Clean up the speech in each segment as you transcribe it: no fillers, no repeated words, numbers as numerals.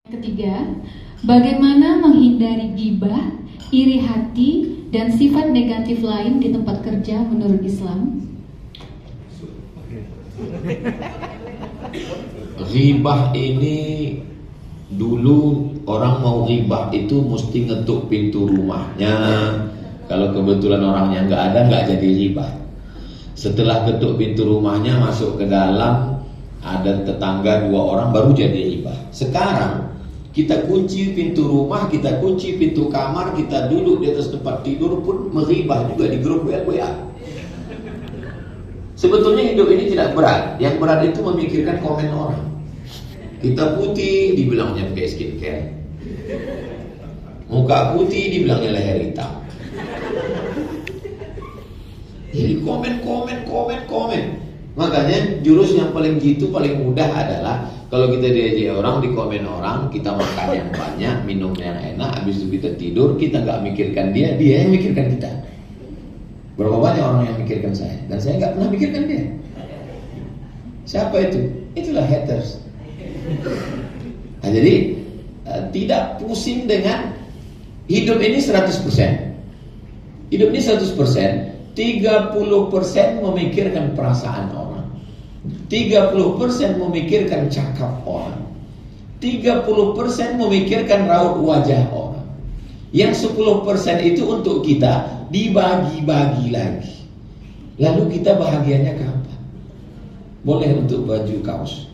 Ketiga, bagaimana menghindari ghibah, iri hati, dan sifat negatif lain di tempat kerja menurut Islam? Ghibah ini dulu orang mau ghibah itu mesti ngetuk pintu rumahnya. Kalau kebetulan orangnya nggak ada, nggak jadi ghibah. Setelah ketuk pintu rumahnya, masuk ke dalam, ada tetangga 2 orang, baru jadi ghibah. Sekarang kita kunci pintu rumah, kita kunci pintu kamar, kita duduk di atas tempat tidur pun meribah juga di grup WA. Sebetulnya hidup ini tidak berat. Yang berat itu memikirkan komen orang. Kita putih, dibilangnya pakai skincare. Muka putih, dibilangnya leher hitam. Jadi komen. Makanya jurus yang paling jitu, paling mudah adalah kalau kita diajak orang, di komen orang, kita makan yang banyak, minum yang enak, habis itu kita tidur, kita nggak mikirkan dia yang mikirkan kita. Berapa banyak orang yang mikirkan saya, dan saya nggak pernah mikirkan dia. Siapa itu? Itulah haters. Nah, jadi tidak pusing dengan hidup ini 100%. Hidup ini 100%, 30% memikirkan perasaan orang, 30% memikirkan cakap orang, 30% memikirkan raut wajah orang. Yang 10% itu untuk kita dibagi-bagi lagi. Lalu kita bahagianya kapan? Boleh untuk baju kaos.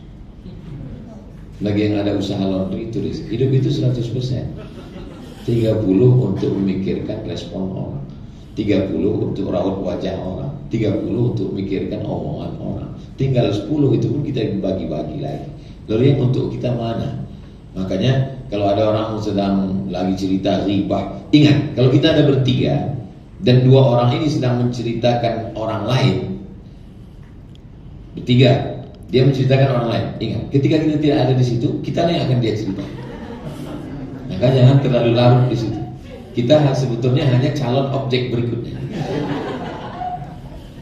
Bagi yang ada usaha laundry, tulis hidup itu 100%, 30 untuk memikirkan respon orang, 30 untuk raut wajah orang, 30 untuk memikirkan omongan orang. Tinggal 10 itu pun kita bagi-bagi lagi. Lalu yang untuk kita mana? Makanya kalau ada orang sedang lagi cerita ghibah, ingat, kalau kita ada bertiga dan 2 orang ini sedang menceritakan orang lain, bertiga, dia menceritakan orang lain. Ingat, ketika kita tidak ada di situ, kita yang akan dia cerita. Maka jangan terlalu larut di situ. Kita sebetulnya hanya calon objek berikutnya.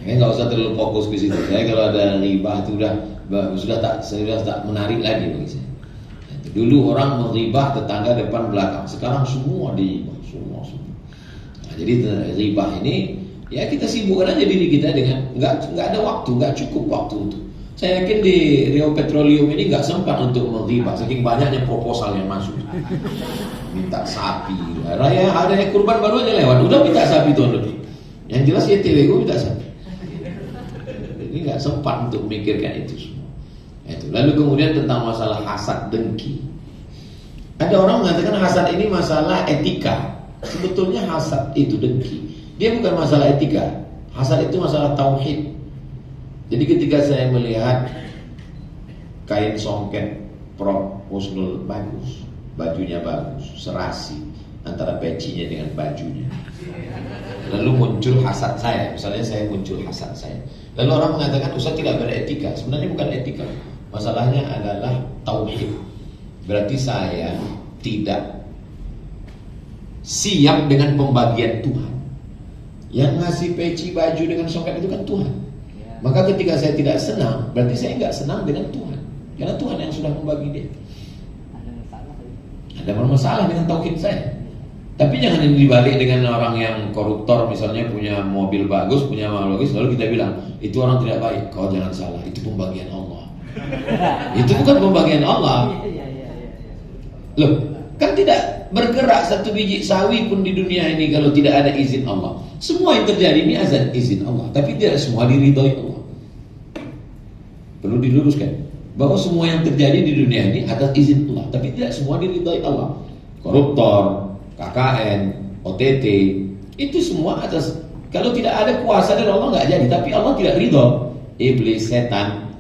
Nggak usah terlalu fokus ke situ. Saya kalau ada ghibah itu sudah tak menarik lagi bagi saya. Dulu orang meribah tetangga depan belakang. Sekarang semua diribah, semua. Nah, jadi ghibah ini ya kita sibukkan aja diri kita dengan nggak ada waktu, nggak cukup waktu untuk. Saya yakin di Rio Petroleum ini nggak sempat untuk meribah, saking banyaknya proposal yang masuk. Minta sapi, raya ada yang kurban baru aja lewat, udah minta sapi tahun lebih. Yang jelas ya TWU minta sapi. Ini nggak sempat untuk memikirkan itu semua. Itu. Lalu kemudian tentang masalah hasad dengki. Ada orang mengatakan hasad ini masalah etika. Sebetulnya hasad itu dengki. Dia bukan masalah etika. Hasad itu masalah tauhid. Jadi ketika saya melihat kain songket Prof. Husnul bagus, bajunya bagus, serasi antara pecinya dengan bajunya. Lalu muncul hasad saya, misalnya saya muncul hasad saya. Lalu orang mengatakan Ustaz tidak beretika. Sebenarnya bukan etika. Masalahnya adalah tauhid. Berarti saya tidak siap dengan pembagian Tuhan. Yang ngasih peci baju dengan songket itu kan Tuhan. Maka ketika saya tidak senang, berarti saya nggak senang dengan Tuhan. Karena Tuhan yang sudah membagi dia. Ada masalah dengan tauhid saya. Tapi jangan ini dibalik dengan orang yang koruptor, misalnya punya mobil bagus, punya mobil bagus, lalu kita bilang itu orang tidak baik. Kau jangan salah, itu pembagian Allah. Itu bukan pembagian Allah. Loh, kan tidak bergerak satu biji sawi pun di dunia ini kalau tidak ada izin Allah. Semua yang terjadi ini azan izin Allah, tapi tidak semua diridhoi Allah. Perlu diluruskan bahwa semua yang terjadi di dunia ini atas izin Allah, tapi tidak semua diridhoi Allah. Koruptor, KKN, OTT, itu semua atas, kalau tidak ada kuasa dari Allah nggak jadi, tapi Allah tidak ridho. Iblis, setan.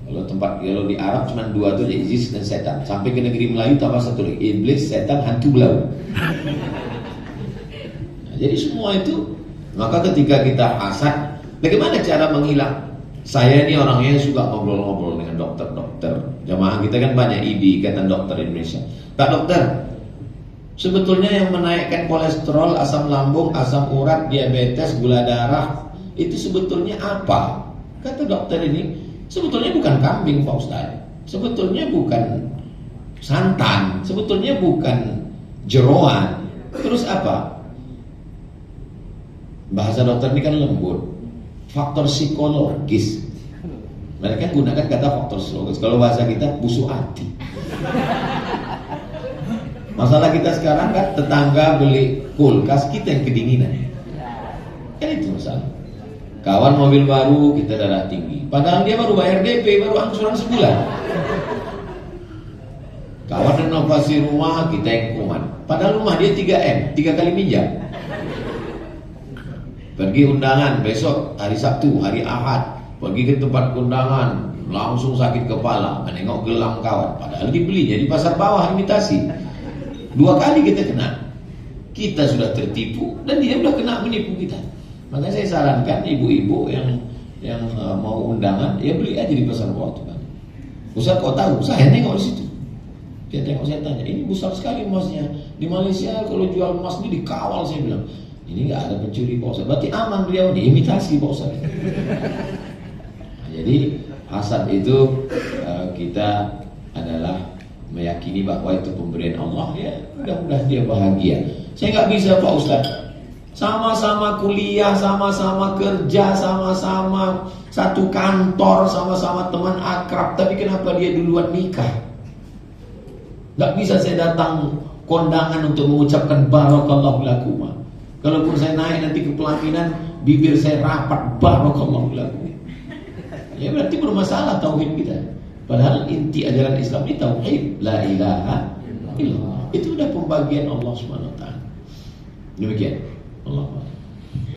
Kalau di Arab cuma 2 tuh, Iblis dan setan. Sampai ke negeri Melayu tambah 1 lagi, Iblis, setan, hantu belau. Nah, jadi semua itu, maka ketika kita hasad, bagaimana cara menghilang? Saya ini orangnya suka ngobrol-ngobrol dengan dokter-dokter. Jamaah kita kan banyak ID, Ikatan Dokter Indonesia. Pak dokter, sebetulnya yang menaikkan kolesterol, asam lambung, asam urat, diabetes, gula darah, itu sebetulnya apa? Kata dokter ini, sebetulnya bukan kambing Pak Ustaz. Sebetulnya bukan santan, sebetulnya bukan jeroan. Terus apa? Bahasa dokter ini kan lembut. Faktor psikologis. Mereka gunakan kata faktor psikologis. Kalau bahasa kita busuk hati. Masalah kita sekarang kan tetangga beli kulkas, kita yang kedinginan. Kan itu masalah. Kawan mobil baru, kita darah tinggi. Padahal dia baru bayar DP, baru angsuran sebulan. Kawan renovasi rumah, kita yang kuman. Padahal rumah dia 3M, 3 kali minjam. Pergi undangan besok hari Sabtu, hari Ahad, pergi ke tempat undangan, langsung sakit kepala menengok gelang kawan. Padahal dibelinya di pasar bawah imitasi. 2 kali kita kena. Kita sudah tertipu dan dia sudah kena menipu kita. Makanya saya sarankan ibu-ibu yang mau undangan, ya beli aja di pasar bawah tuh kan. Ustaz kok tahu? Saya nengok di situ. Dia tengok, saya tanya, ini besar sekali emasnya. Di Malaysia kalau jual emas ini dikawal, saya bilang. Ini nggak ada pencuri Pak Ustaz. Berarti aman beliau nih, imitasi Pak Ustaz. Nah, jadi hasad itu kita adalah meyakini bahwa itu pemberian Allah, ya mudah-mudahan dia bahagia. Saya nggak bisa Pak Ustaz. Sama-sama kuliah, sama-sama kerja, sama-sama satu kantor, sama-sama teman akrab, tapi kenapa dia duluan nikah? Gak bisa saya datang kondangan untuk mengucapkan barakallahu lakum. Kalaupun saya naik nanti ke pelaminan, bibir saya rapat barakallahu lakum. Ya berarti bermasalah tauhid kita. Padahal inti ajaran Islam ini tauhid, la ilaha illallah. Itu udah pembagian Allah Subhanahu wa taala. Demikian. Allah.